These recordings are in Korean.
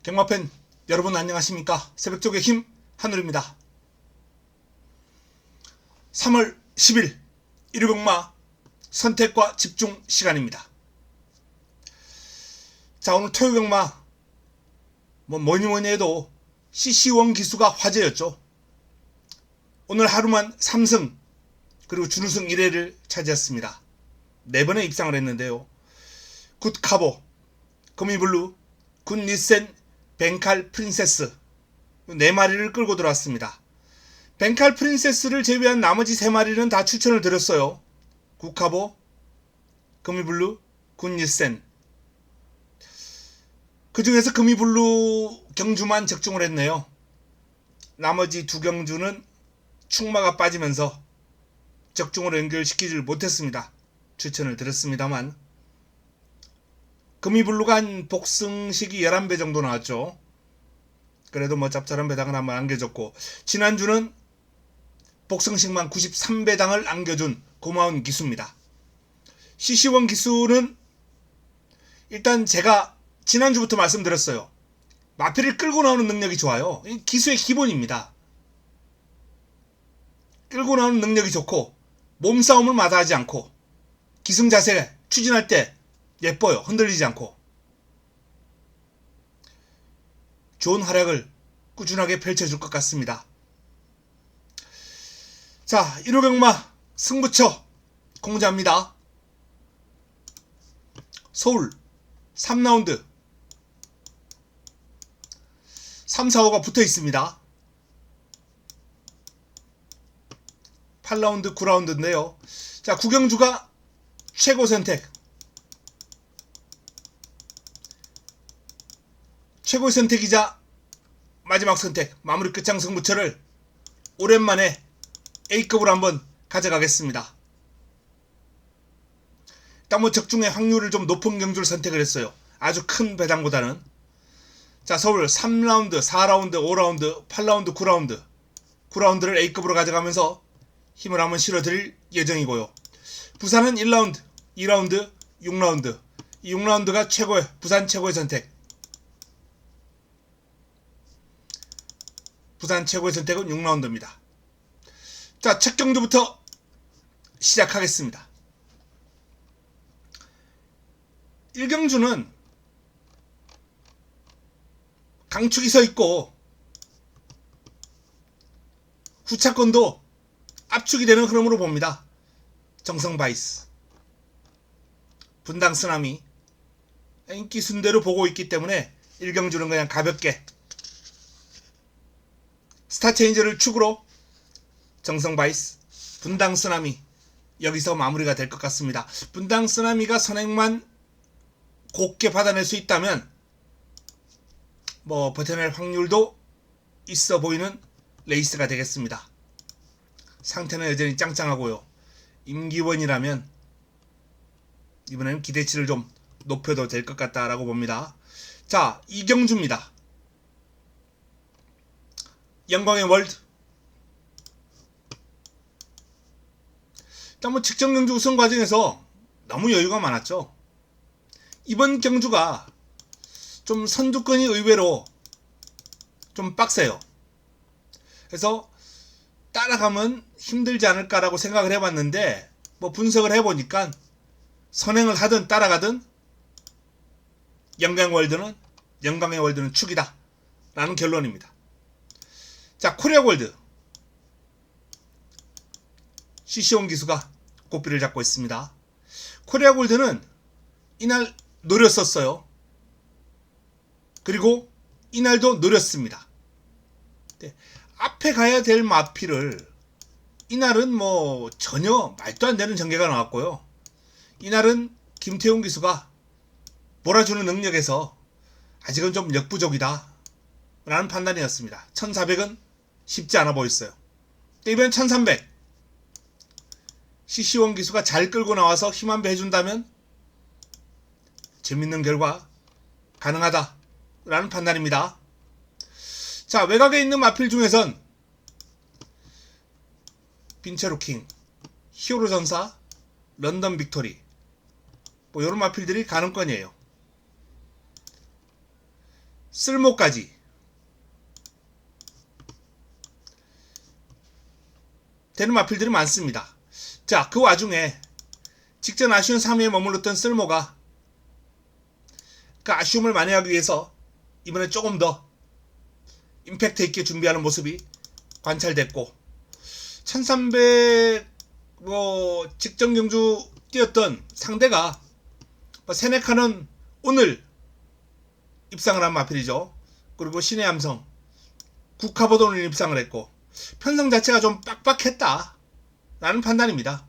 경마팬 여러분 안녕하십니까? 새벽쪽의 힘 한울입니다. 3월 10일 일요경마 선택과 집중 시간입니다. 자, 오늘 토요경마 뭐니뭐니 해도 CC1 기수가 화제였죠. 오늘 하루만 3승 그리고 준우승 1회를 차지했습니다. 4번의 입상을 했는데요. 굿카보, 거미블루, 굿니센, 벵칼 프린세스 4마리를 끌고 들어왔습니다. 벵칼 프린세스를 제외한 나머지 3마리는 다 추천을 드렸어요. 굿카보, 거미블루, 굿니센. 그 중에서 거미블루 경주만 적중을 했네요. 나머지 2경주는 충마가 빠지면서 적중으로 연결시키질 못했습니다. 추천을 드렸습니다만 거미블루가 한 복승식이 11배 정도 나왔죠. 그래도 뭐 짭짤한 배당을 한번 안겨줬고, 지난주는 복승식만 93배당을 안겨준 고마운 기수입니다. CC1 기수는 일단 제가 지난주부터 말씀드렸어요. 마필을 끌고 나오는 능력이 좋아요. 기수의 기본입니다. 끌고 나오는 능력이 좋고 몸싸움을 마다하지 않고 기승 자세 추진할 때 예뻐요. 흔들리지 않고. 좋은 활약을 꾸준하게 펼쳐줄 것 같습니다. 자, 1호경마 승부처 공개합니다. 서울 3라운드 3, 4, 5가 붙어 있습니다. 8라운드, 9라운드인데요. 자, 구경주가 최고 선택. 최고의 선택이자 마지막 선택, 마무리 끝장 승부처를 오랜만에 A급으로 한번 가져가겠습니다. 일단 뭐 적중의 확률을 좀 높은 경주를 선택을 했어요. 아주 큰 배당보다는. 자, 서울 3라운드, 4라운드, 5라운드, 8라운드, 9라운드 9라운드를 A급으로 가져가면서 힘을 한번 실어드릴 예정이고요. 부산은 1라운드, 2라운드, 6라운드. 이 6라운드가 부산 최고의 선택. 부산 최고의 선택은 6라운드입니다. 자, 첫 경주부터 시작하겠습니다. 1경주는 강축이 서 있고 후차권도 압축이 되는 흐름으로 봅니다. 정성바이스, 분당 쓰나미 인기 순대로 보고 있기 때문에 1경주는 그냥 가볍게 스타체인저를 축으로 정성바이스, 분당 쓰나미 여기서 마무리가 될 것 같습니다. 분당 쓰나미가 선행만 곱게 받아낼 수 있다면 뭐 버텨낼 확률도 있어 보이는 레이스가 되겠습니다. 상태는 여전히 짱짱하고요. 임기원이라면 이번에는 기대치를 좀 높여도 될 것 같다라고 봅니다. 자, 이경주입니다. 영광의 월드. 일단 뭐 직전 경주 우승 과정에서 너무 여유가 많았죠. 이번 경주가 좀 선두권이 의외로 좀 빡세요. 그래서 따라가면 힘들지 않을까라고 생각을 해봤는데 뭐 분석을 해보니까 선행을 하든 따라가든 영광의 월드는 축이다 라는 결론입니다. 자, 코리아골드 CC1 기수가 고삐를 잡고 있습니다. 코리아골드는 이날 노렸었어요. 그리고 이날도 노렸습니다. 네, 앞에 가야 될 마필을 이날은 뭐 전혀 말도 안 되는 전개가 나왔고요. 이날은 김태훈 기수가 몰아주는 능력에서 아직은 좀 역부족이다 라는 판단이었습니다. 1400은 쉽지 않아 보였어요. 이번엔 1300 CC1 기수가 잘 끌고 나와서 힘 한 배 해준다면 재밌는 결과 가능하다 라는 판단입니다. 자, 외곽에 있는 마필 중에선 빈체로킹, 히어로 전사, 런던 빅토리 뭐 이런 마필들이 가능권이에요. 쓸모까지 되는 마필들이 많습니다. 자, 그 와중에 직전 아쉬운 3위에 머물렀던 쓸모가 그 아쉬움을 만회하기 위해서 이번에 조금 더 임팩트 있게 준비하는 모습이 관찰됐고 1300 직전 경주 뛰었던 상대가 세네카는 오늘 입상을 한 마필이죠. 그리고 신의 함성 국카보도 오늘 입상을 했고 편성 자체가 좀 빡빡했다 라는 판단입니다.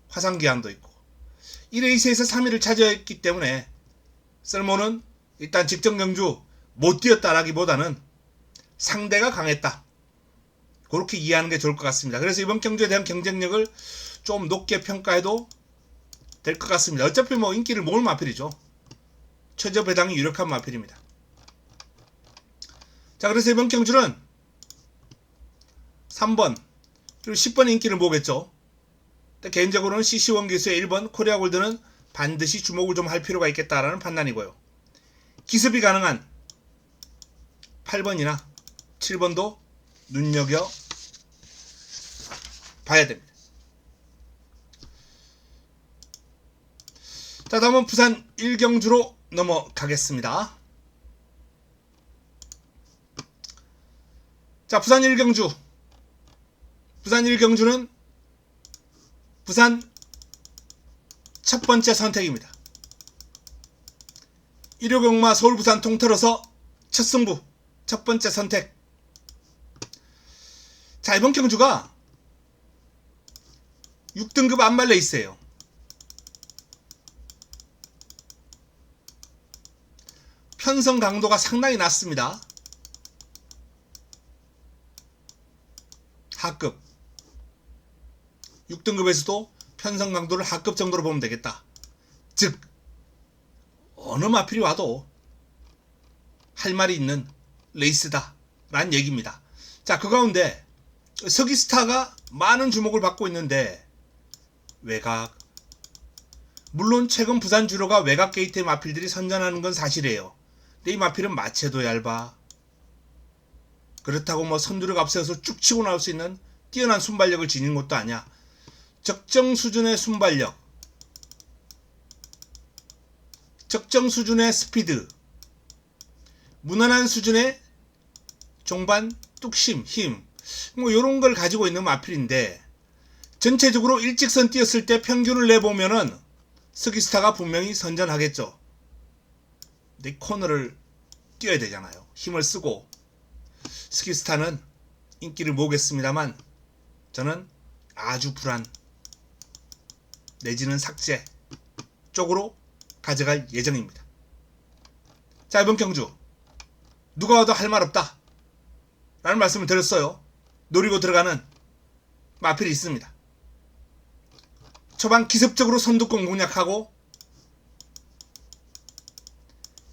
화상기한도 있고 1레이스에서 3위를 차지했기 때문에 쓸모는 일단 직전 경주 못 뛰었다라기보다는 상대가 강했다, 그렇게 이해하는 게 좋을 것 같습니다. 그래서 이번 경주에 대한 경쟁력을 좀 높게 평가해도 될 것 같습니다. 어차피 뭐 인기를 모을 마필이죠. 최저 배당이 유력한 마필입니다. 자, 그래서 이번 경주는 3번 그리고 10번 인기를 모으겠죠. 개인적으로는 CC1 기수의 1번 코리아 골드는 반드시 주목을 좀 할 필요가 있겠다라는 판단이고요. 기습이 가능한 8번이나 7번도 눈여겨 봐야 됩니다. 자, 다음은 부산 1경주로 넘어가겠습니다. 자, 부산 1경주. 부산 1경주는 부산 첫 번째 선택입니다. 1호 경마 서울 부산 통틀어서 첫 승부 첫 번째 선택. 자, 이번 경주가 6등급 안말 레이스예요. 편성 강도가 상당히 낮습니다. 하급 6등급에서도 편성 강도를 하급 정도로 보면 되겠다. 즉 어느 마필이 와도 할 말이 있는 레이스다 라는 얘기입니다. 자, 그 가운데 서기스타가 많은 주목을 받고 있는데 외곽, 물론 최근 부산 주로가 외곽 게이트의 마필들이 선전하는 건 사실이에요. 근데 이 마필은 마체도 얇아. 그렇다고 뭐 선두를 앞세워서 쭉 치고 나올 수 있는 뛰어난 순발력을 지닌 것도 아니야. 적정 수준의 순발력, 적정 수준의 스피드, 무난한 수준의 종반, 뚝심, 힘, 뭐 요런 걸 가지고 있는 마필인데 전체적으로 일직선 뛰었을 때 평균을 내보면은 스기스타가 분명히 선전하겠죠. 근데 코너를 뛰어야 되잖아요. 힘을 쓰고. 스기스타는 인기를 모으겠습니다만 저는 아주 불안 내지는 삭제 쪽으로 가져갈 예정입니다. 자, 이번 경주 누가 와도 할 말 없다 라는 말씀을 드렸어요. 노리고 들어가는 마필이 있습니다. 초반 기습적으로 선두권 공략하고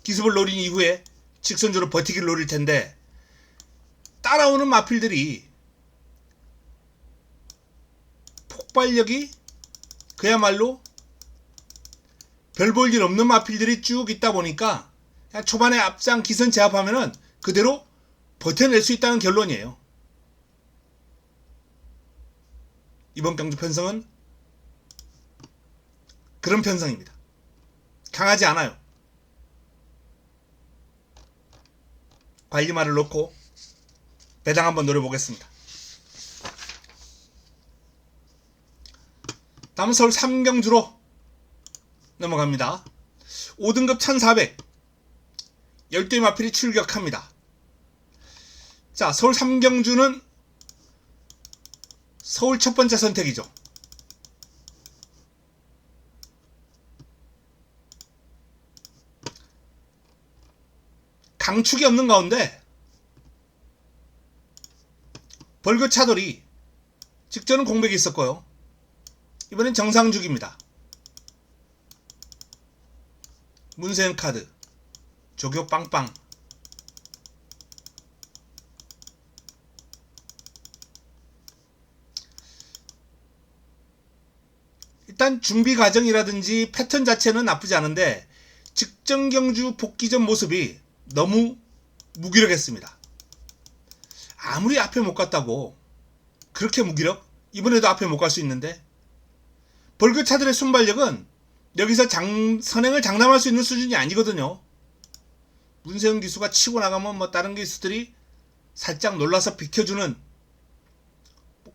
기습을 노린 이후에 직선주로 버티기를 노릴 텐데 따라오는 마필들이 폭발력이 그야말로 별 볼 일 없는 마필들이 쭉 있다 보니까 그냥 초반에 앞장 기선 제압하면은 그대로 버텨낼 수 있다는 결론이에요. 이번 경주 편성은 그런 편성입니다. 강하지 않아요. 관리말을 놓고 배당 한번 노려보겠습니다. 다음은 서울 3경주로 넘어갑니다. 5등급 1400 12의 마필이 출격합니다. 자, 서울 3경주는 서울 첫 번째 선택이죠. 강축이 없는 가운데 벌교 차돌이 직전은 공백이 있었고요. 이번엔 정상죽입니다. 문세현 카드, 조교 빵빵. 일단 준비 과정이라든지 패턴 자체는 나쁘지 않은데 직전 경주 복귀전 모습이 너무 무기력했습니다. 아무리 앞에 못 갔다고 그렇게 무기력? 이번에도 앞에 못 갈 수 있는데. 벌교차들의 순발력은 여기서 선행을 장담할 수 있는 수준이 아니거든요. 문세영 기수가 치고 나가면 뭐 다른 기수들이 살짝 놀라서 비켜주는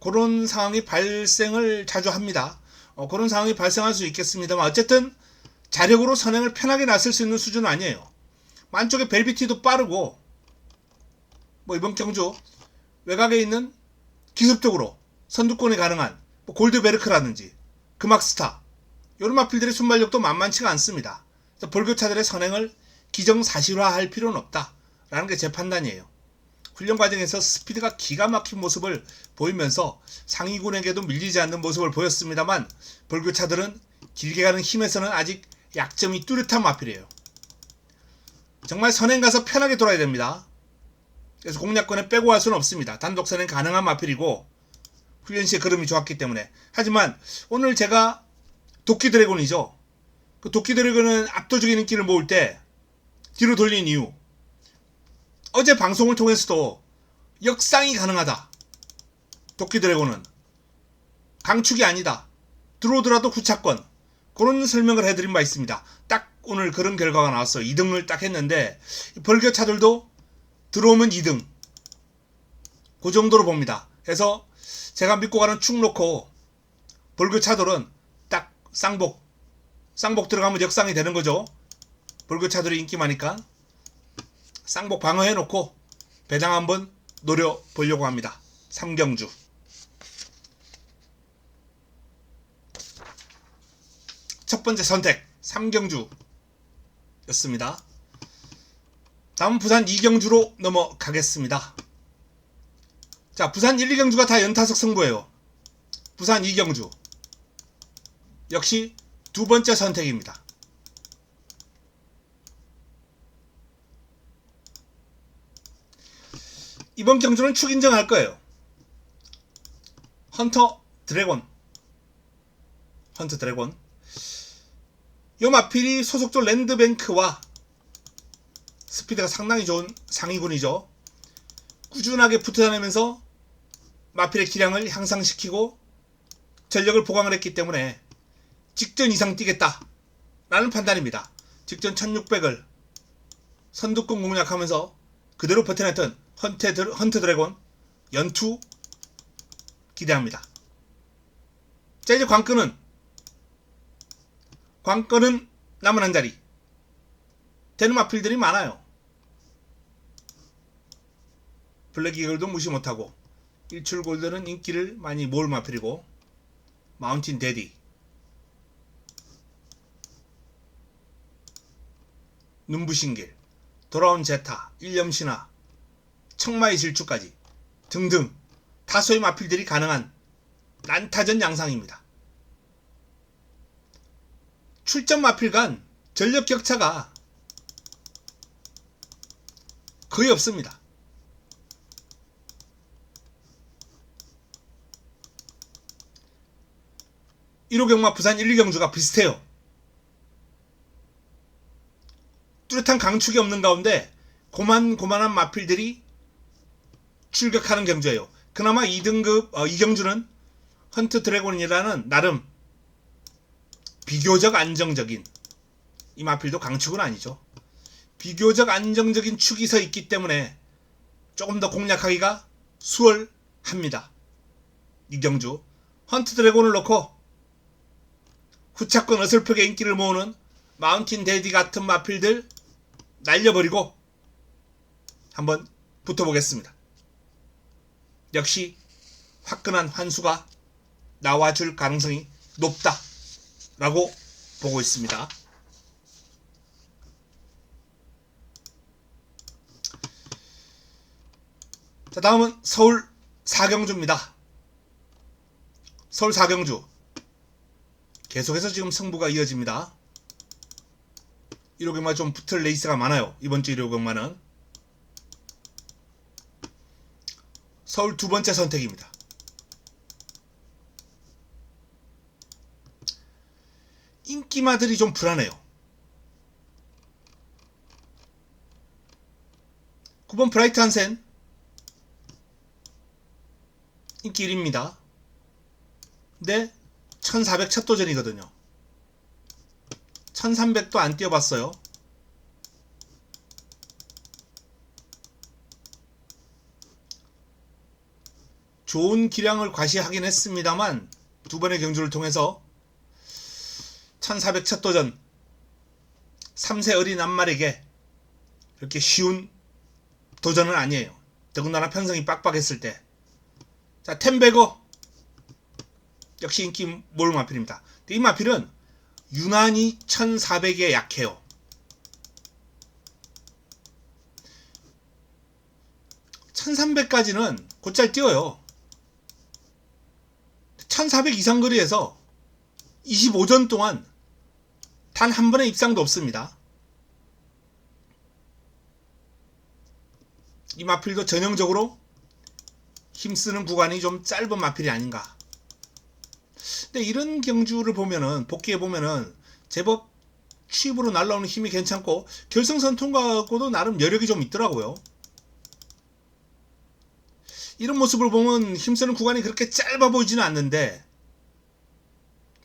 그런 상황이 발생을 자주 합니다. 그런 상황이 발생할 수 있겠습니다만 어쨌든 자력으로 선행을 편하게 나설 수 있는 수준은 아니에요. 안쪽에 벨비티도 빠르고 뭐 이번 경주 외곽에 있는 기습적으로 선두권이 가능한 뭐 골드베르크라든지 금악스타 이런 마필들의 순발력도 만만치가 않습니다. 벌교차들의 선행을 기정사실화할 필요는 없다라는 게 제 판단이에요. 훈련 과정에서 스피드가 기가 막힌 모습을 보이면서 상위군에게도 밀리지 않는 모습을 보였습니다만 벌교차들은 길게 가는 힘에서는 아직 약점이 뚜렷한 마필이에요. 정말 선행 가서 편하게 돌아야 됩니다. 그래서 공략권에 빼고 갈 수는 없습니다. 단독 선행 가능한 마필이고 훈련 시에 걸음이 좋았기 때문에. 하지만 오늘 제가 도끼 드래곤이죠. 그 도끼 드래곤은 압도적인 인기를 모을 때 뒤로 돌린 이유. 어제 방송을 통해서도 역상이 가능하다. 도끼 드래곤은 강축이 아니다. 들어오더라도 후차권. 그런 설명을 해드린 바 있습니다. 딱 오늘 그런 결과가 나왔어요. 2등을 딱 했는데 벌교차들도 들어오면 2등. 그 정도로 봅니다. 그래서 제가 믿고 가는 축 놓고 벌교차들은 딱 쌍복 들어가면 역상이 되는 거죠. 벌교차들이 인기 많으니까 쌍복 방어해 놓고 배당 한번 노려보려고 합니다. 3경주 첫 번째 선택 3경주 였습니다. 다음 부산 2경주로 넘어가겠습니다. 자, 부산 1, 2경주가 다 연타석 승부예요. 부산 2경주 역시 두 번째 선택입니다. 이번 경주는 축 인정할 거예요. 헌터 드래곤 요 마필이 소속조 랜드뱅크와 스피드가 상당히 좋은 상위군이죠. 꾸준하게 붙어다니면서 마필의 기량을 향상시키고 전력을 보강을 했기 때문에 직전 이상 뛰겠다 라는 판단입니다. 직전 1600을 선두권 공략하면서 그대로 버텨냈던 헌트 드래곤 연투 기대합니다. 자, 이제 관건은 남은 한 자리. 되는 마필들이 많아요. 블랙이글도 무시 못하고 일출 골드는 인기를 많이 모을 마필이고 마운틴 데디, 눈부신 길, 돌아온 제타, 일념신화, 청마의 질주까지 등등 다소의 마필들이 가능한 난타전 양상입니다. 출전 마필 간 전력 격차가 거의 없습니다. (1호) 부산 1, 2경주가 비슷해요. 뚜렷한 강축이 없는 가운데 고만고만한 마필들이 출격하는 경주예요. 그나마 2등급 2경주는 헌트 드래곤이라는 나름 비교적 안정적인, 이 마필도 강축은 아니죠. 비교적 안정적인 축이 서 있기 때문에 조금 더 공략하기가 수월합니다. 이경주 헌트 드래곤을 놓고 후차권 어설프게 인기를 모으는 마운틴 데디 같은 마필들 날려버리고 한번 붙어보겠습니다. 역시 화끈한 환수가 나와줄 가능성이 높다 라고 보고 있습니다. 자, 다음은 서울 4경주입니다. 서울 4경주 계속해서 지금 승부가 이어집니다. 1호 경마 좀 붙을 레이스가 많아요. 이번 주 1호 경마는 서울 두 번째 선택입니다. 인기마들이 좀 불안해요. 9번 브라이트 한센 인기 1위입니다. 근데 1400 첫 도전이거든요. 1300도 안 뛰어봤어요. 좋은 기량을 과시하긴 했습니다만 두 번의 경주를 통해서 1400 첫 도전 3세 어린 암말에게 이렇게 쉬운 도전은 아니에요. 더군다나 편성이 빡빡했을 때. 자, 템베거 역시 인기 몰 마필입니다. 이 마필은 유난히 1400에 약해요. (1300까지는) 곧잘 뛰어요. 1400 이상 거리에서 25전 동안 단 한 번의 입상도 없습니다. 이 마필도 전형적으로 힘쓰는 구간이 좀 짧은 마필이 아닌가. 근데 이런 경주를 보면은, 복귀해보면은 제법 취입으로 날라오는 힘이 괜찮고 결승선 통과하고도 나름 여력이 좀 있더라고요. 이런 모습을 보면 힘쓰는 구간이 그렇게 짧아 보이지는 않는데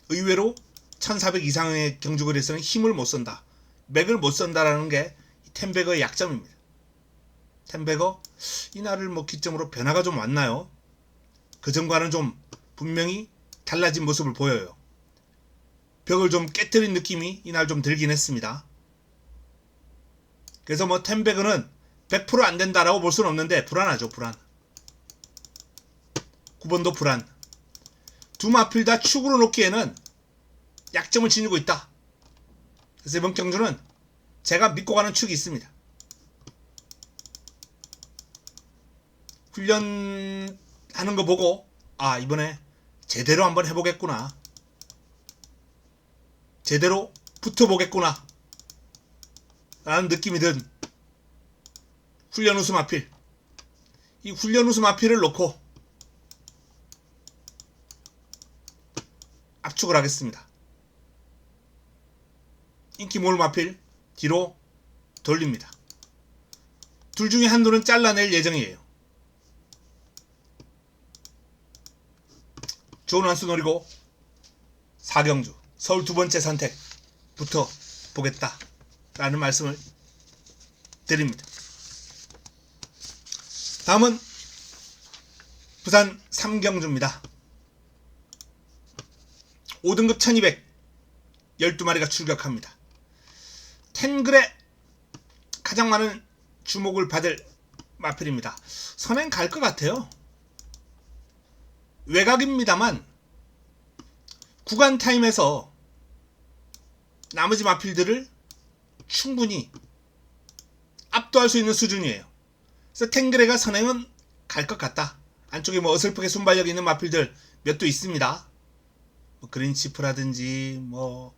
의외로 1400 이상의 경주거리에서는 힘을 못 쓴다, 맥을 못 쓴다라는 게 템베거의 약점입니다. 템베거 이날을 뭐 기점으로 변화가 좀 왔나요? 그전과는 좀 분명히 달라진 모습을 보여요. 벽을 좀 깨뜨린 느낌이 이날 좀 들긴 했습니다. 그래서 뭐 템베거는 100% 안 된다라고 볼 수는 없는데 불안하죠. 불안. 9번도 불안. 두 마필 다 축으로 놓기에는 약점을 지니고 있다. 그래서 이번 경주는 제가 믿고 가는 축이 있습니다. 훈련하는 거 보고 아, 이번에 제대로 한번 해보겠구나, 제대로 붙어보겠구나 라는 느낌이 든 훈련 우수 마필. 이 훈련 우수 마필을 놓고 압축을 하겠습니다. 인기 몰 마필 뒤로 돌립니다. 둘 중에 한도는 잘라낼 예정이에요. 좋은 완수 노리고 4경주 서울 두 번째 선택부터 보겠다 라는 말씀을 드립니다. 다음은 부산 3경주입니다. 5등급 1200 12마리가 출격합니다. 텐글에 가장 많은 주목을 받을 마필입니다. 선행 갈 것 같아요. 외곽입니다만 구간 타임에서 나머지 마필들을 충분히 압도할 수 있는 수준이에요. 그래서 탱그레가 선행은 갈 것 같다. 안쪽에 뭐 어설프게 순발력 있는 마필들 몇 도 있습니다. 뭐 그린치프라든지 뭐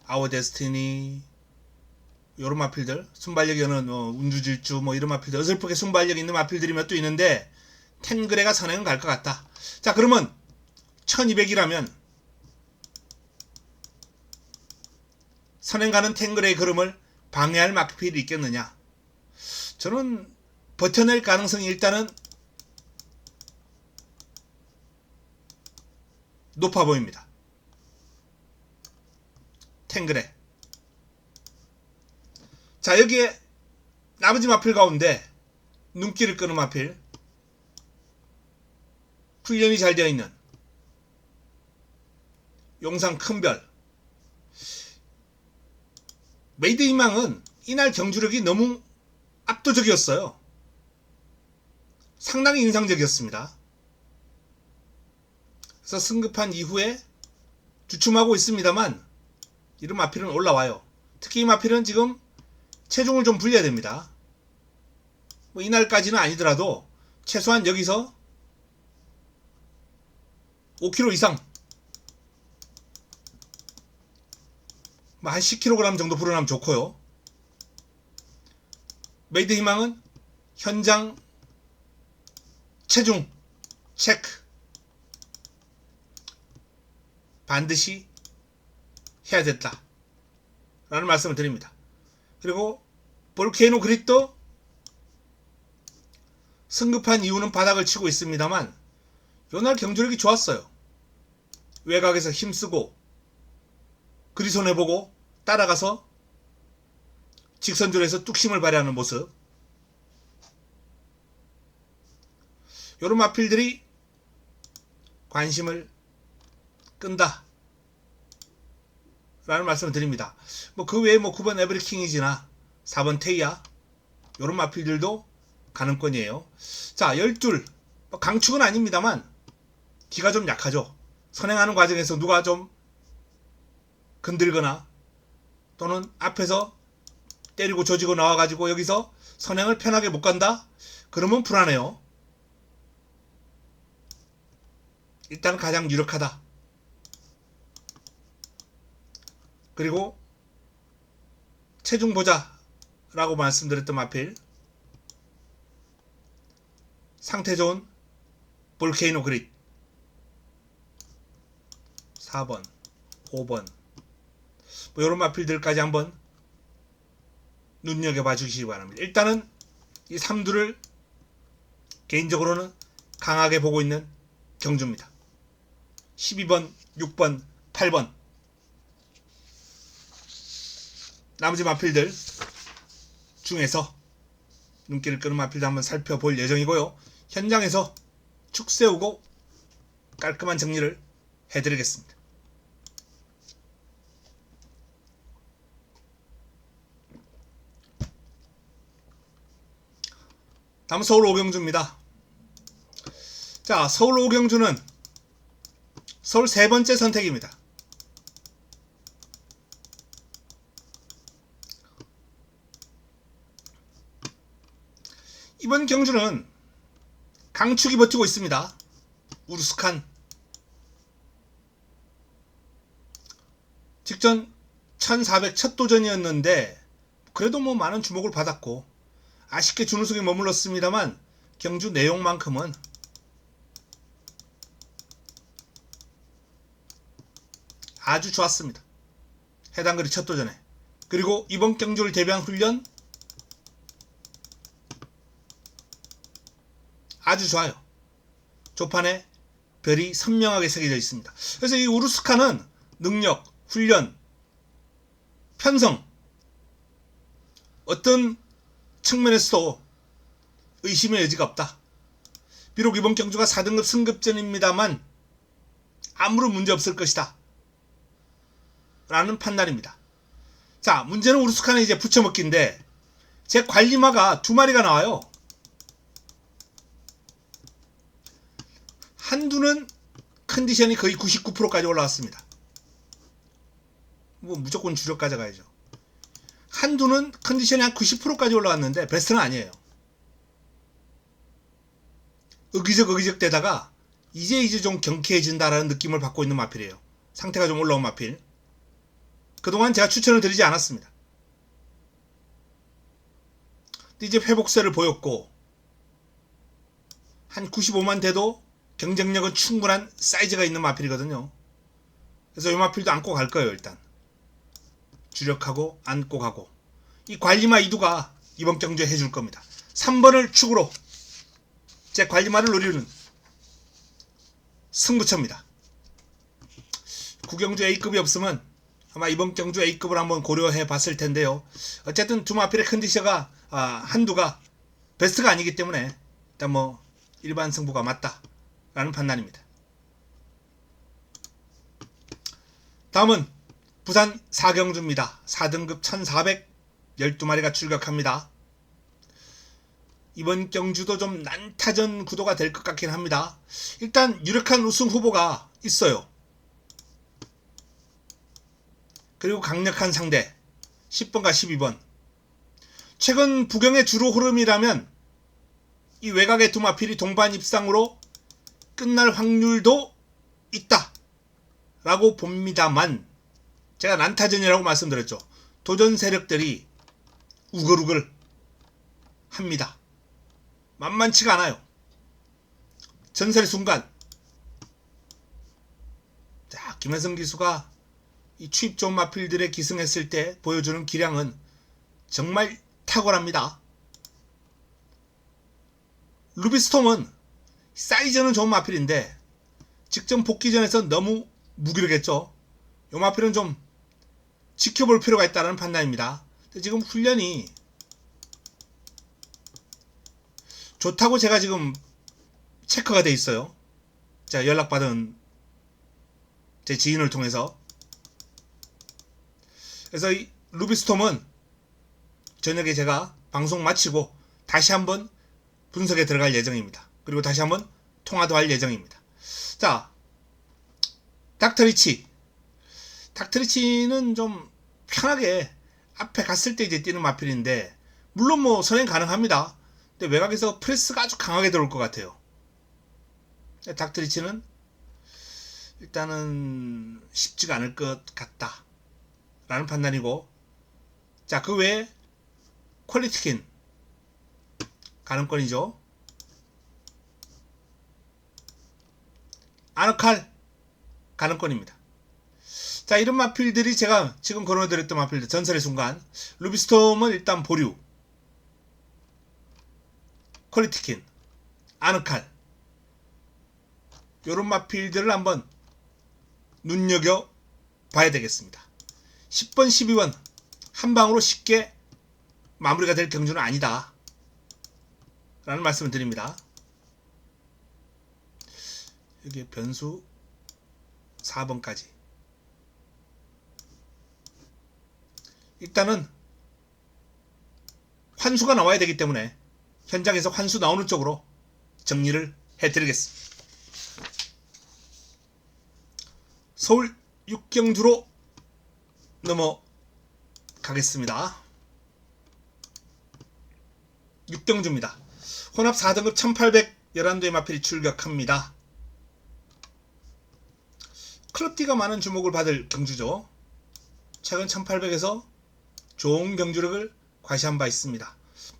아워 데스티니 요런 마필들, 순발력이 있는 운주질주 뭐 이런 마필들, 어설프게 순발력 있는 마필들이 몇 도 있는데 탱그레가 선행은 갈 것 같다. 자, 그러면 1200이라면 선행 가는 탱그레의 걸음을 방해할 마필이 있겠느냐? 저는 버텨낼 가능성이 일단은 높아 보입니다. 탱그레. 자, 여기에 나머지 마필 가운데 눈길을 끄는 마필, 훈련이 잘 되어 있는 용산 큰별. 메이드 희망은 이날 경주력이 너무 압도적이었어요. 상당히 인상적이었습니다. 그래서 승급한 이후에 주춤하고 있습니다만 이런 마필은 올라와요. 특히 이 마필은 지금 체중을 좀 불려야 됩니다. 뭐 이날까지는 아니더라도 최소한 여기서 5kg 이상, 한 10kg 정도 불어나면 좋고요. 메이드 희망은 현장 체중 체크 반드시 해야 됐다 라는 말씀을 드립니다. 그리고 볼케이노 그릿도 승급한 이후는 바닥을 치고 있습니다만 요날 경주력이 좋았어요. 외곽에서 힘쓰고 그리 손해보고 따라가서 직선줄에서 뚝심을 발휘하는 모습. 요런 마필들이 관심을 끈다 라는 말씀을 드립니다. 뭐 그 외에 뭐 9번 에브리킹이지나 4번 테이야 요런 마필들도 가능권이에요. 자, 12 강축은 아닙니다만 기가 좀 약하죠. 선행하는 과정에서 누가 좀 건들거나 또는 앞에서 때리고 조지고 나와가지고 여기서 선행을 편하게 못 간다? 그러면 불안해요. 일단 가장 유력하다. 그리고 체중 보자 라고 말씀드렸던 마필, 상태 좋은 볼케이노 그릿 4번 5번 뭐 이런 마필들까지 한번 눈여겨봐 주시기 바랍니다. 일단은 이 3두를 개인적으로는 강하게 보고 있는 경주입니다. 12번 6번 8번 나머지 마필들 중에서 눈길을 끄는 마필도 한번 살펴볼 예정이고요. 현장에서 축 세우고 깔끔한 정리를 해드리겠습니다. 다음 서울 오경주입니다. 자, 서울 오경주는 서울 세 번째 선택입니다. 이번 경주는 강축이 버티고 있습니다. 우르스칸 직전 1400 첫 도전이었는데 그래도 뭐 많은 주목을 받았고 아쉽게 준우승에 머물렀습니다만 경주 내용만큼은 아주 좋았습니다. 해당 그리 첫 도전에. 그리고 이번 경주를 대비한 훈련 아주 좋아요. 조판에 별이 선명하게 새겨져 있습니다. 그래서 이 우르스칸은 능력, 훈련, 편성 어떤 측면에서도 의심의 여지가 없다. 비록 이번 경주가 4등급 승급전입니다만 아무런 문제 없을 것이다 라는 판단입니다. 자, 문제는 우르스칸의 이제 붙여먹기인데 제 관리마가 두 마리가 나와요. 한두는 컨디션이 거의 99%까지 올라왔습니다. 뭐 무조건 주력 가져가야죠. 한두는 컨디션이 한 90%까지 올라왔는데 베스트는 아니에요. 의기적 되다가 이제 좀 경쾌해진다라는 느낌을 받고 있는 마필이에요. 상태가 좀 올라온 마필. 그동안 제가 추천을 드리지 않았습니다. 근데 이제 회복세를 보였고 한 95만 돼도 경쟁력은 충분한 사이즈가 있는 마필이거든요. 그래서 이 마필도 안고 갈 거예요. 일단 주력하고 안고 가고 이 관리마 이두가 이번 경주에 해줄 겁니다. 3번을 축으로 제 관리마를 노리는 승부처입니다. 구경주 A급이 없으면 아마 이번 경주 A급을 한번 고려해 봤을 텐데요. 어쨌든 두 마필의 컨디션가 한두가 베스트가 아니기 때문에 일단 뭐 일반 승부가 맞다 라는 판단입니다. 다음은 부산 사경주입니다. 4등급 1400 12마리가 출격합니다. 이번 경주도 좀 난타전 구도가 될 것 같긴 합니다. 일단 유력한 우승 후보가 있어요. 그리고 강력한 상대 10번과 12번. 최근 부경의 주로 흐름이라면 이 외곽의 두 마필이 동반 입상으로 끝날 확률도 있다 라고 봅니다만 제가 난타전이라고 말씀드렸죠. 도전 세력들이 우글우글 합니다. 만만치가 않아요. 전설의 순간. 자, 김혜성 기수가 이 추입 좋은 마필들에 기승했을 때 보여주는 기량은 정말 탁월합니다. 루비스톰은 사이즈는 좋은 마필인데 직전 복귀전에서 너무 무기력했죠. 이 마필은 좀 지켜볼 필요가 있다는 판단입니다. 지금 훈련이 좋다고 제가 지금 체크가 돼 있어요. 자, 연락받은 제 지인을 통해서. 그래서 이 루비스톰은 저녁에 제가 방송 마치고 다시 한번 분석에 들어갈 예정입니다. 그리고 다시 한번 통화도 할 예정입니다. 자, 닥터리치. 닥터리치는 좀 편하게 앞에 갔을 때 이제 뛰는 마필인데, 물론 뭐 선행 가능합니다. 근데 외곽에서 프레스가 아주 강하게 들어올 것 같아요. 닥터리치는 일단은 쉽지가 않을 것 같다 라는 판단이고, 자, 그 외에 퀄리티킨 가능권이죠. 아너칼 가능권입니다. 자, 이런 마필들이 제가 지금 거론해드렸던 마필들, 전설의 순간. 루비스톰은 일단 보류, 퀄리티킨, 아너칼, 요런 마필들을 한번 눈여겨 봐야 되겠습니다. 10번, 12번 한 방으로 쉽게 마무리가 될 경주는 아니다 라는 말씀을 드립니다. 여기 변수 4번까지. 일단은 환수가 나와야 되기 때문에 현장에서 환수 나오는 쪽으로 정리를 해드리겠습니다. 서울 6경주로 넘어가겠습니다. 6경주입니다. 혼합 4등급 1811도의 마필이 출격합니다. 클럽디가 많은 주목을 받을 경주죠. 최근 1800에서 좋은 경주력을 과시한 바 있습니다.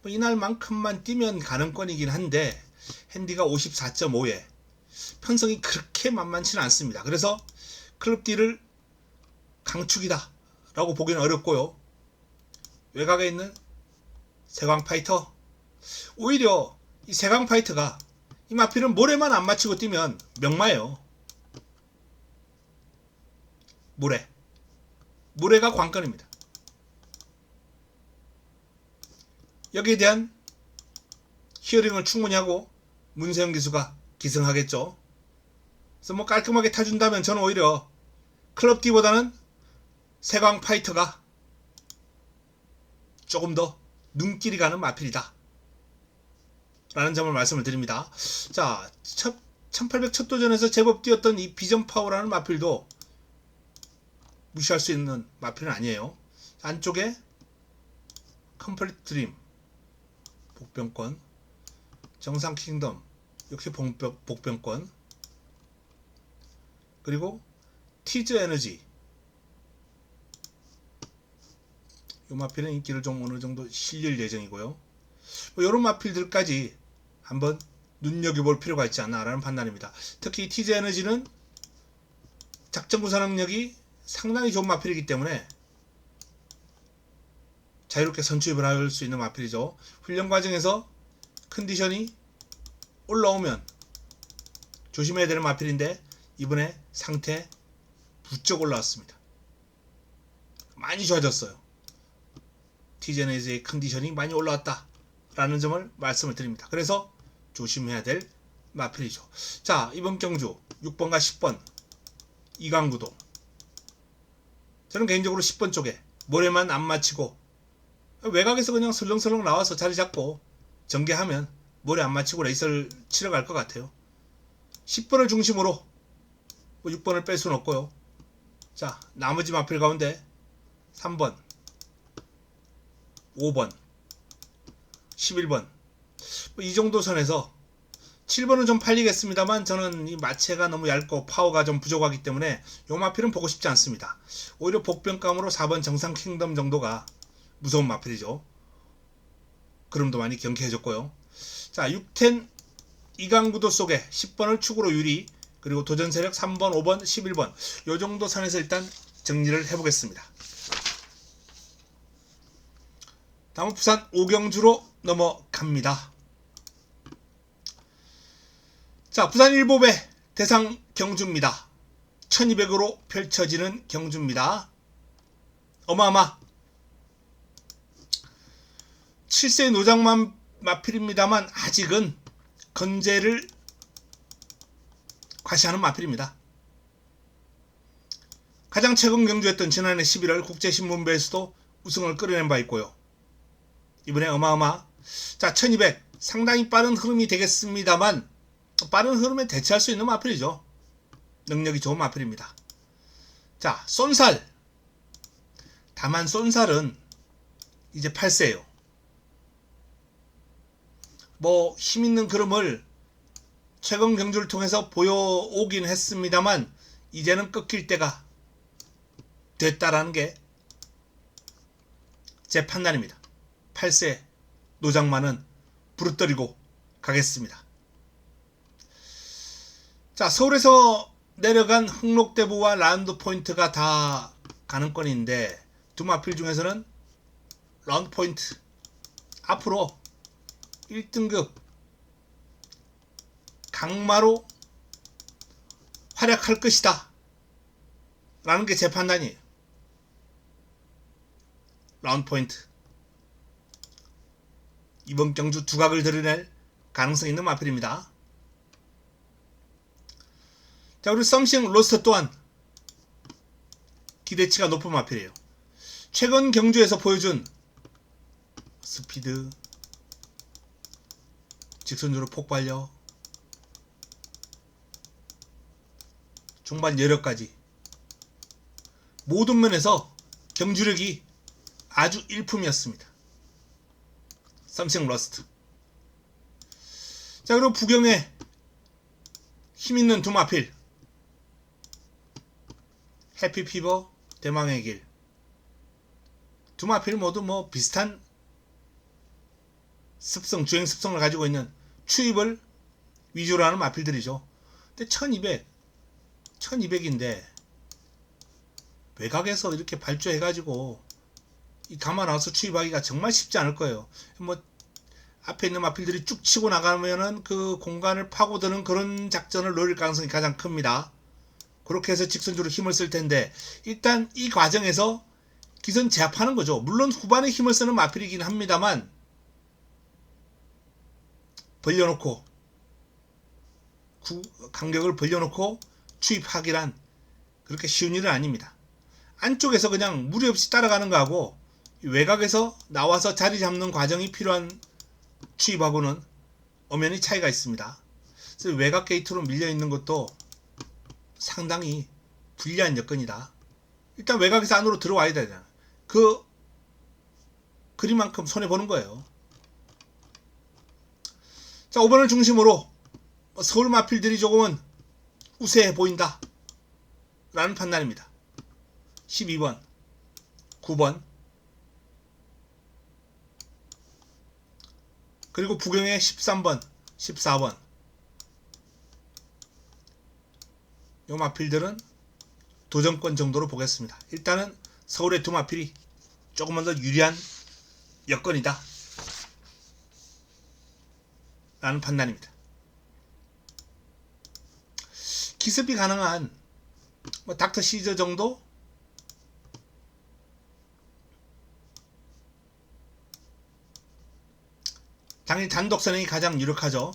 이날만큼만 뛰면 가능권이긴 한데 핸디가 54.5에 편성이 그렇게 만만치는 않습니다. 그래서 클럽디를 강축이다 라고 보기는 어렵고요. 외곽에 있는 세광파이터, 오히려 이 세광파이터가 이 마필은 모래만 안 맞추고 뛰면 명마예요. 모래가 관건입니다. 여기에 대한 히어링을 충분히 하고 문세영 기수가 기승하겠죠. 그래서 뭐 깔끔하게 타준다면 저는 오히려 클럽디보다는 세광파이터가 조금 더 눈길이 가는 마필이다 라는 점을 말씀을 드립니다. 자, 1800 첫 도전에서 제법 뛰었던 이 비전파워라는 마필도 무시할 수 있는 마필은 아니에요. 안쪽에 컴플리트 드림, 복병권, 정상 킹덤, 역시 복병권, 그리고 티즈 에너지. 이 마필은 인기를 좀 어느 정도 실릴 예정이고요. 뭐 이런 마필들까지 한번 눈여겨볼 필요가 있지 않나 라는 판단입니다. 특히 티즈 에너지는 작전 구사 능력이 상당히 좋은 마필이기 때문에 자유롭게 선취입을 할 수 있는 마필이죠. 훈련 과정에서 컨디션이 올라오면 조심해야 되는 마필인데 이번에 상태 부쩍 올라왔습니다. 많이 좋아졌어요. 티제네즈의 컨디션이 많이 올라왔다 라는 점을 말씀을 드립니다. 그래서 조심해야 될 마필이죠. 자, 이번 경주 6번과 10번 이강구도, 저는 개인적으로 10번 쪽에 모래만 안 맞히고 외곽에서 그냥 설렁설렁 나와서 자리 잡고 전개하면 모래 안 맞히고 레이스를 치러 갈 것 같아요. 10번을 중심으로 6번을 뺄 수는 없고요. 자, 나머지 마필 가운데 3번, 5번, 11번 이 정도 선에서 7번은 좀 팔리겠습니다만 저는 이 마체가 너무 얇고 파워가 좀 부족하기 때문에 요 마필은 보고 싶지 않습니다. 오히려 복병감으로 4번 정상 킹덤 정도가 무서운 마필이죠. 그럼도 많이 경쾌해졌고요. 자, 6텐 이강구도 속에 10번을 축으로 유리, 그리고 도전 세력 3번, 5번, 11번 요 정도 선에서 일단 정리를 해보겠습니다. 다음은 부산 5경주로 넘어갑니다. 자, 부산일보배 대상 경주입니다. 1200으로 펼쳐지는 경주입니다. 어마어마. 7세 노장만 마필입니다만 아직은 건재를 과시하는 마필입니다. 가장 최근 경주했던 지난해 11월 국제신문배에서도 우승을 끌어낸 바 있고요. 이번에 어마어마. 자, 1200 상당히 빠른 흐름이 되겠습니다만 빠른 흐름에 대체할 수 있는 마필이죠. 능력이 좋은 마필입니다. 자, 쏜살. 다만 쏜살은 이제 8세예요. 뭐 힘있는 그림을 최근 경주를 통해서 보여오긴 했습니다만 이제는 꺾일 때가 됐다라는 게 제 판단입니다. 8세 노장만은 부르뜨리고 가겠습니다. 자, 서울에서 내려간 흥록대부와 라운드 포인트가 다 가능권인데 두 마필 중에서는 라운드 포인트 앞으로 1등급 강마로 활약할 것이다 라는 게 제 판단이에요. 라운드 포인트 이번 경주 두각을 드러낼 가능성 있는 마필입니다. 자, 그리고 썸씽 로스터 또한 기대치가 높은 마필이에요. 최근 경주에서 보여준 스피드, 직선주로 폭발력, 중반 여력까지 모든 면에서 경주력이 아주 일품이었습니다. 썸씽 러스트. 자, 그리고 부경에 힘있는 두 마필 해피피버, 대망의 길. 두 마필 모두 뭐 비슷한 습성, 주행 습성을 가지고 있는 추입을 위주로 하는 마필들이죠. 근데 1200인데 외곽에서 이렇게 발주해가지고 이 가마 나와서 추입하기가 정말 쉽지 않을 거예요. 뭐 앞에 있는 마필들이 쭉 치고 나가면은 그 공간을 파고드는 그런 작전을 노릴 가능성이 가장 큽니다. 그렇게 해서 직선주로 힘을 쓸 텐데 일단 이 과정에서 기선 제압하는 거죠. 물론 후반에 힘을 쓰는 마필이긴 합니다만 벌려놓고 간격을 벌려놓고 추입하기란 그렇게 쉬운 일은 아닙니다. 안쪽에서 그냥 무리 없이 따라가는 거하고 외곽에서 나와서 자리 잡는 과정이 필요한 추입하고는 엄연히 차이가 있습니다. 그래서 외곽 게이트로 밀려있는 것도 상당히 불리한 여건이다. 일단 외곽에서 안으로 들어와야 되잖아요. 그 그림만큼 손해보는 거예요. 자, 5번을 중심으로 서울 마필들이 조금은 우세해 보인다 라는 판단입니다. 12번, 9번, 그리고 부경의 13번, 14번. 요 마필들은 도전권 정도로 보겠습니다. 일단은 서울의 두 마필이 조금만 더 유리한 여건이다 라는 판단입니다. 기습이 가능한 뭐 닥터 시저 정도? 당연히 단독 선행이 가장 유력하죠.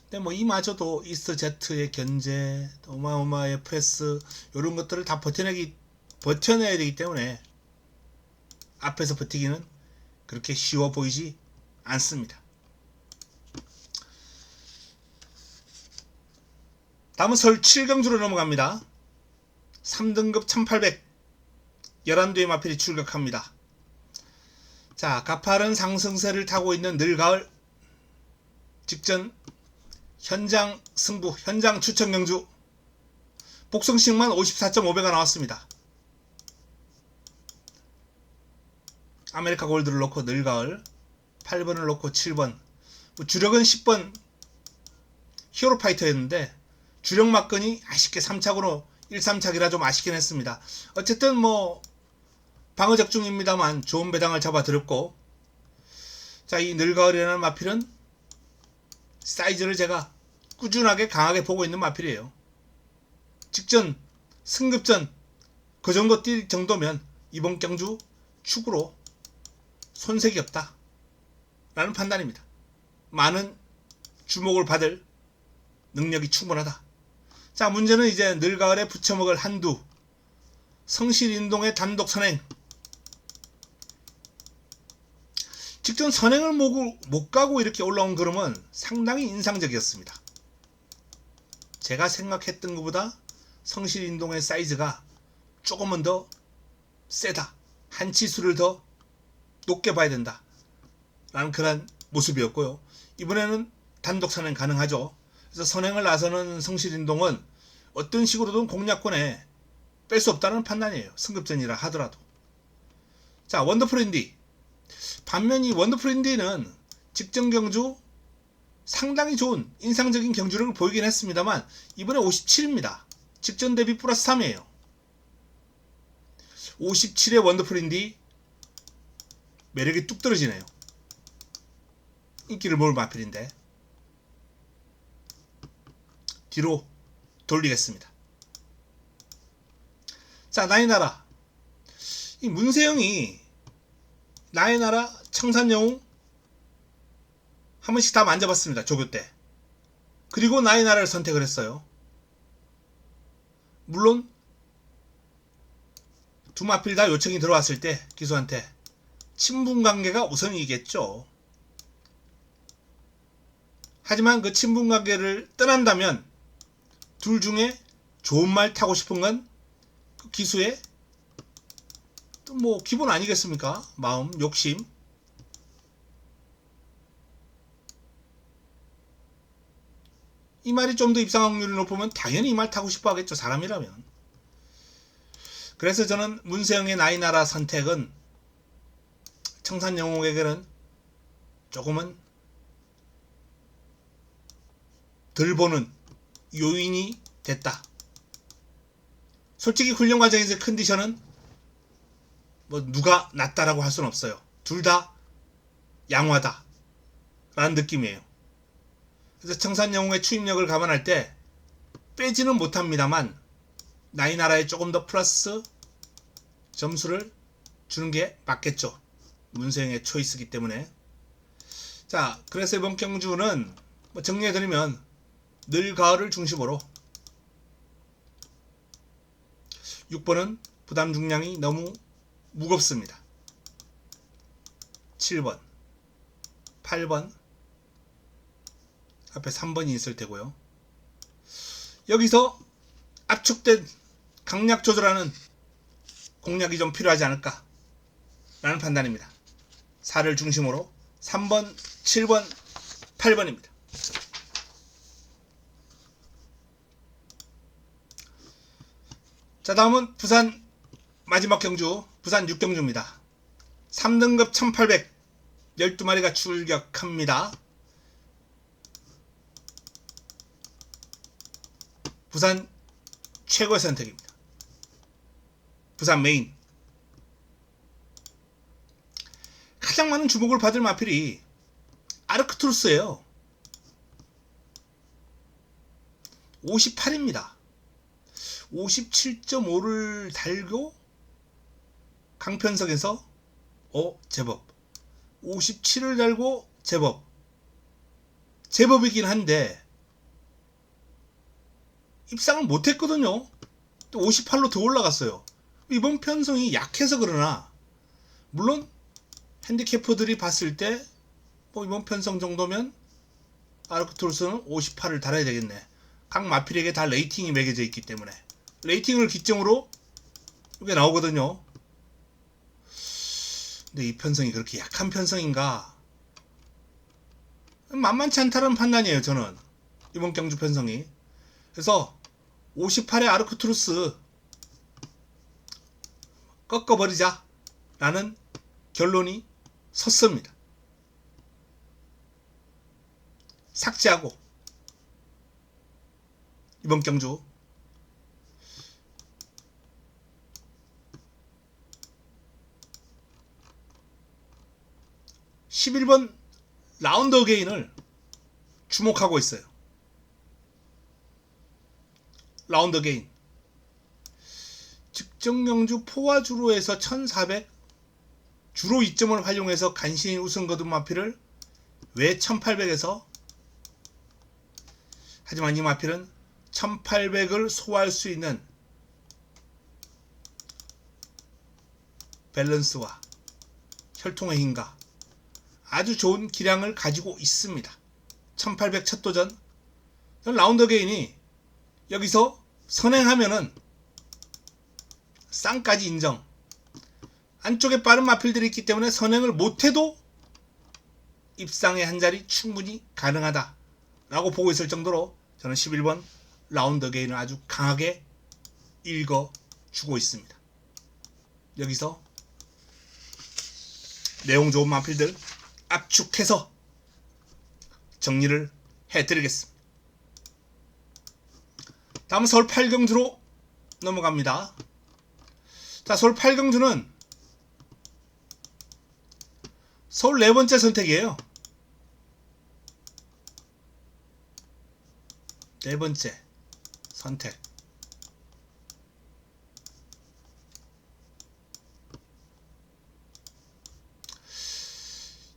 근데 뭐 이마저도 이스트 제트의 견제, 어마어마의 프레스 이런 것들을 다 버텨내야 되기 때문에 앞에서 버티기는 그렇게 쉬워 보이지 않습니다. 다음은 서울 7경주로 넘어갑니다. 3등급 1800 11대의 마필이 출격합니다. 자, 가파른 상승세를 타고 있는 늘가을 직전 현장 승부, 현장 추천 경주 복성식만 54.5배가 나왔습니다. 아메리카 골드를 놓고 늘가을, 8번을 놓고 7번, 주력은 10번 히어로파이터였는데 주력 막건이 아쉽게 3착으로 1-3착이라 좀 아쉽긴 했습니다. 어쨌든 뭐 방어적 중입니다만 좋은 배당을 잡아들였고, 자, 이 늘가을이라는 마필은 사이즈를 제가 꾸준하게 강하게 보고 있는 마필이에요. 직전 승급전 그 정도 뛸 정도면 이번 경주 축으로 손색이 없다 라는 판단입니다. 많은 주목을 받을 능력이 충분하다. 자, 문제는 이제 늘가을에 부쳐먹을 한두, 성실인동의 단독 선행. 직전 선행을 못 가고 이렇게 올라온 그림은 상당히 인상적이었습니다. 제가 생각했던 것보다 성실인동의 사이즈가 조금은 더 세다. 한 치수를 더 높게 봐야 된다 라는 그런 모습이었고요. 이번에는 단독 선행 가능하죠. 그래서 선행을 나서는 성실인동은 어떤 식으로든 공략권에 뺄 수 없다는 판단이에요. 승급전이라 하더라도. 자, 원더풀 인디. 반면 이 원더풀 인디는 직전 경주 상당히 좋은 인상적인 경주력을 보이긴 했습니다만 이번에 57입니다. 직전 대비 플러스 3이에요. 57의 원더풀 인디 매력이 뚝 떨어지네요. 인기를 모을 마필인데 뒤로 돌리겠습니다. 자, 나의 나라. 이 문세영이 나의 나라, 청산영웅 한 번씩 다 만져봤습니다. 조교 때. 그리고 나의 나라를 선택을 했어요. 물론 두 마필 다 요청이 들어왔을 때 기수한테 친분관계가 우선이겠죠. 하지만 그 친분관계를 떠난다면 둘 중에 좋은 말 타고 싶은 건 그 기수의 또 뭐 기본 아니겠습니까? 마음, 욕심. 이 말이 좀 더 입상 확률이 높으면 당연히 이 말 타고 싶어 하겠죠. 사람이라면. 그래서 저는 문세영의 나의 나라 선택은 청산영웅에게는 조금은 덜 보는 요인이 됐다. 솔직히 훈련 과정에서 컨디션은 뭐 누가 낫다라고 할 수는 없어요. 둘 다 양호하다 라는 느낌이에요. 그래서 청산영웅의 추임력을 감안할 때 빼지는 못합니다만 나의 나라에 조금 더 플러스 점수를 주는 게 맞겠죠. 문세영의 초이스이기 때문에. 자, 그래서 이번 경주는 뭐 정리해드리면 늘가을을 중심으로 6번은 부담 중량이 너무 무겁습니다. 7번, 8번, 앞에 3번이 있을 테고요. 여기서 압축된 강약 조절하는 공략이 좀 필요하지 않을까 라는 판단입니다. 4를 중심으로 3번, 7번, 8번입니다. 자, 다음은 부산 마지막 경주, 부산 6경주입니다. 3등급 1800 12마리가 출격합니다. 부산 최고의 선택입니다. 부산 메인. 가장 많은 주목을 받을 마필이 아르크투루스예요. 58입니다. 57.5를 달고 강편석에서 제법 57을 달고 제법이긴 한데 입상을 못했거든요. 또 58로 더 올라갔어요. 이번 편성이 약해서 그러나 물론 핸디캐퍼들이 봤을 때 뭐 이번 편성 정도면 아르크투루스는 58을 달아야 되겠네. 각 마필에게 다 레이팅이 매겨져 있기 때문에 레이팅을 기점으로 이게 나오거든요. 근데 이 편성이 그렇게 약한 편성인가? 만만치 않다는 판단이에요. 저는 이번 경주 편성이. 그래서 58의 아르크투루스 꺾어버리자 라는 결론이 섰습니다. 삭제하고 이번 경주 11번 라운드 어게인을 주목하고 있어요. 라운드 게인. 직정경주 포화주로에서 1400 주로 이점을 활용해서 간신히 우승 거둔 마필을 왜 1800에서, 하지만 이 마필은 1800을 소화할 수 있는 밸런스와 혈통의 힘과 아주 좋은 기량을 가지고 있습니다. 1800 첫 도전. 라운드 게인이 여기서 선행하면은 쌍까지 인정. 안쪽에 빠른 마필들이 있기 때문에 선행을 못해도 입상의 한 자리 충분히 가능하다 라고 보고 있을 정도로 저는 11번 라운드 게인을 아주 강하게 읽어주고 있습니다. 여기서 내용 좋은 마필들 압축해서 정리를 해드리겠습니다. 다음은 서울 8경주로 넘어갑니다. 자, 서울 8경주는 서울 네 번째 선택이에요. 네 번째 선택.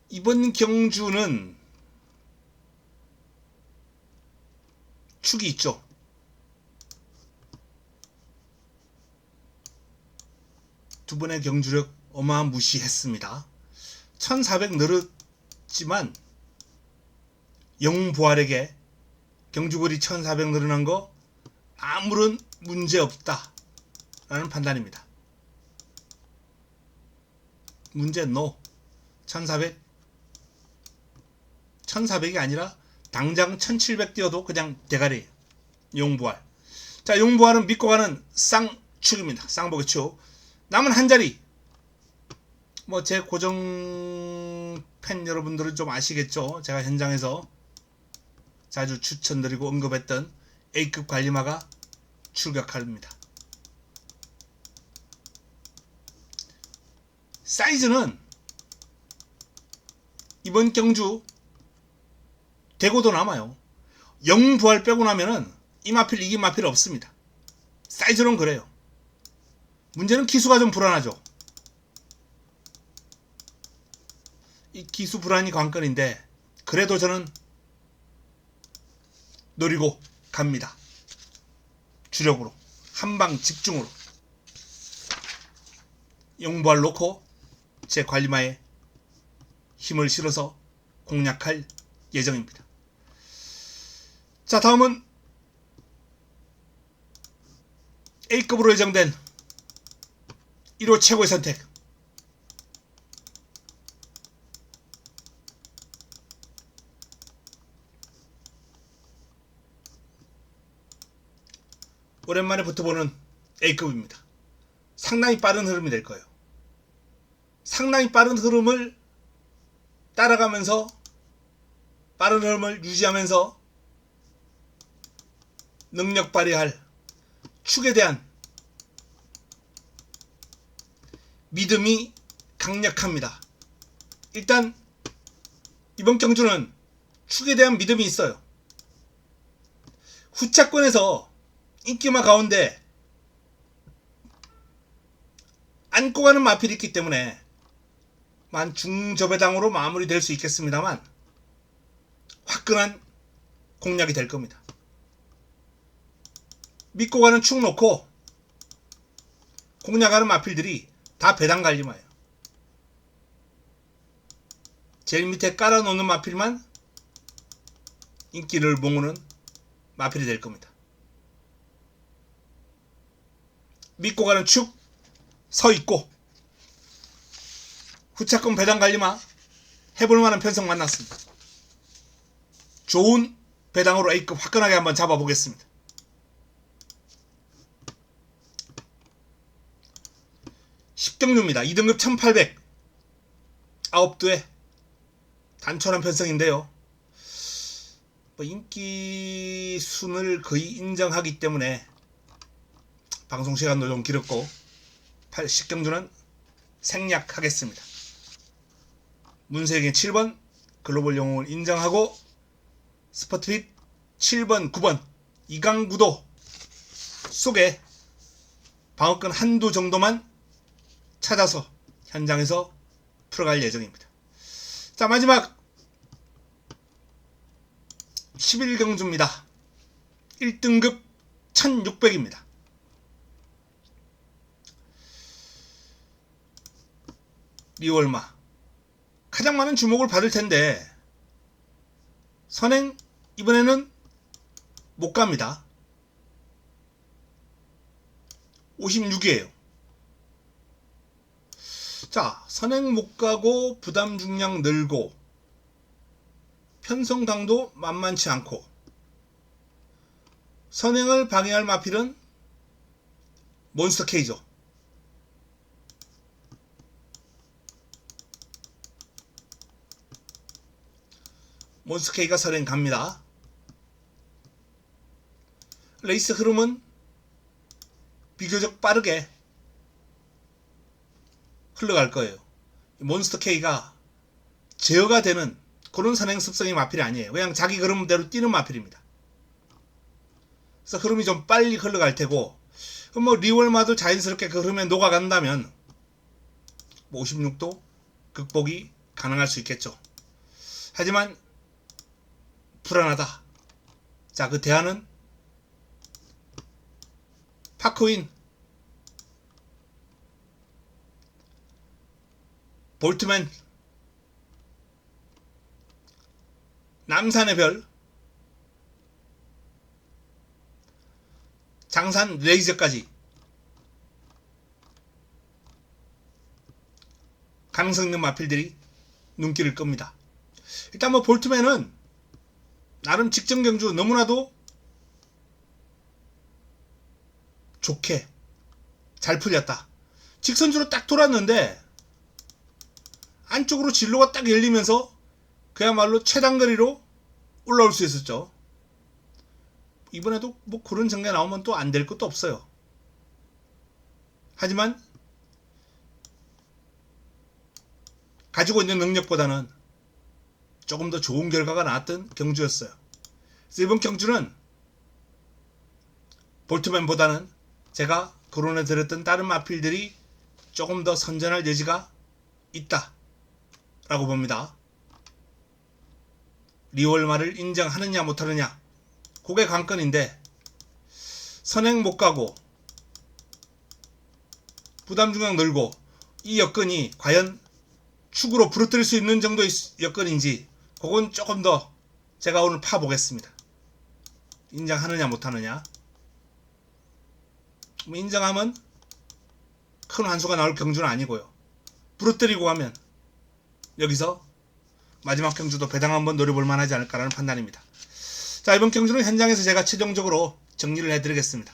이번 경주는 축이 있죠. 두 번의 경주력 어마무시했습니다. 1400 늘었지만 영웅부활에게 경주거리 1400 늘어난 거 아무런 문제 없다 라는 판단입니다. 문제 NO. 1400이 아니라 당장 1700 뛰어도 그냥 대가리예요. 영웅부활. 자, 영웅부활은 믿고 가는 쌍축입니다. 쌍복의 축. 남은 한 자리. 뭐 제 고정 팬 여러분들은 좀 아시겠죠. 제가 현장에서 자주 추천드리고 언급했던 A급 관리마가 출격합니다. 사이즈는 이번 경주 대고도 남아요. 영웅부활 빼고 나면은 이 마필 이긴 마필 없습니다. 사이즈는 그래요. 문제는 기수가 좀 불안하죠. 이 기수 불안이 관건인데 그래도 저는 노리고 갑니다. 주력으로 한방 집중으로 영웅부활 놓고 제 관리마에 힘을 실어서 공략할 예정입니다. 자, 다음은 A급으로 예정된 1호 최고의 선택. 오랜만에 붙어보는 A급입니다. 상당히 빠른 흐름이 될 거예요. 상당히 빠른 흐름을 따라가면서 빠른 흐름을 유지하면서 능력 발휘할 축에 대한 믿음이 강력합니다. 일단 이번 경주는 축에 대한 믿음이 있어요. 후차권에서 인기마 가운데 안고 가는 마필이 있기 때문에 만 중저배당으로 마무리될 수 있겠습니다만 화끈한 공략이 될 겁니다. 믿고 가는 축 놓고 공략하는 마필들이 다 배당 관리마예요. 제일 밑에 깔아놓는 마필만 인기를 모으는 마필이 될 겁니다. 믿고 가는 축 서 있고 후차권 배당 관리마 해볼만한 편성 만났습니다. 좋은 배당으로 A급 화끈하게 한번 잡아보겠습니다. (10경주입니다) 2등급 1800 9두에 단촐한 편성인데요. 인기 순을 거의 인정하기 때문에 방송 시간도 좀 길었고 10경주는 생략하겠습니다. 문세에게 7번 글로벌 영웅을 인정하고 스퍼트핏 7번, 9번 이강구도 속에 방어권 한두 정도만 찾아서 현장에서 풀어갈 예정입니다. 자, 마지막 11경주입니다. 1등급 1600입니다. 리월마 가장 많은 주목을 받을 텐데 선행 이번에는 못 갑니다. 56이에요. 자, 선행 못 가고 부담 중량 늘고 편성강도 만만치 않고 선행을 방해할 마필은 몬스터 K죠. 몬스터 K가 선행 갑니다. 레이스 흐름은 비교적 빠르게 흘러갈 거예요. 몬스터 K가 제어가 되는 그런 선행 습성의 마필이 아니에요. 그냥 자기 흐름대로 뛰는 마필입니다. 그래서 흐름이 좀 빨리 흘러갈 테고, 뭐 리월마도 자연스럽게 그 흐름에 녹아간다면 56도 극복이 가능할 수 있겠죠. 하지만 불안하다. 자, 그 대안은 파크윈, 볼트맨, 남산의 별, 장산 레이저까지 가능성 있는 마필들이 눈길을 끕니다. 일단 뭐 볼트맨은 나름 직전 경주 너무나도 좋게 잘 풀렸다. 직선주로 딱 돌았는데 안쪽으로 진로가 딱 열리면서 그야말로 최단거리로 올라올 수 있었죠. 이번에도 뭐 그런 전개 나오면 또 안 될 것도 없어요. 하지만 가지고 있는 능력보다는 조금 더 좋은 결과가 나왔던 경주였어요. 그래서 이번 경주는 볼트맨보다는 제가 거론해 드렸던 다른 마필들이 조금 더 선전할 여지가 있다 라고 봅니다. 리월마를 인정하느냐 못하느냐, 그게 관건인데, 선행 못 가고 부담 중량 늘고 이 여건이 과연 축으로 부러뜨릴 수 있는 정도의 여건인지, 그건 조금 더 제가 오늘 파보겠습니다. 인정하느냐 못하느냐. 인정하면 큰 환수가 나올 경주는 아니고요. 부러뜨리고 가면 여기서 마지막 경주도 배당 한번 노려볼 만하지 않을까라는 판단입니다. 자, 이번 경주는 현장에서 제가 최종적으로 정리를 해드리겠습니다.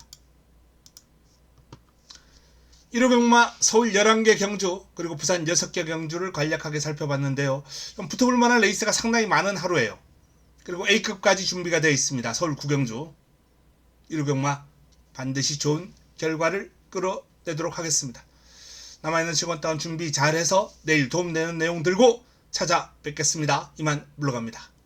1호병마 서울 11개 경주, 그리고 부산 6개 경주를 간략하게 살펴봤는데요. 좀 붙어볼 만한 레이스가 상당히 많은 하루예요. 그리고 A급까지 준비가 되어 있습니다. 서울 9경주 1호병마 반드시 좋은 결과를 끌어내도록 하겠습니다. 남아있는 시간 동안 준비 잘해서 내일 도움되는 내용 들고 찾아뵙겠습니다. 이만 물러갑니다.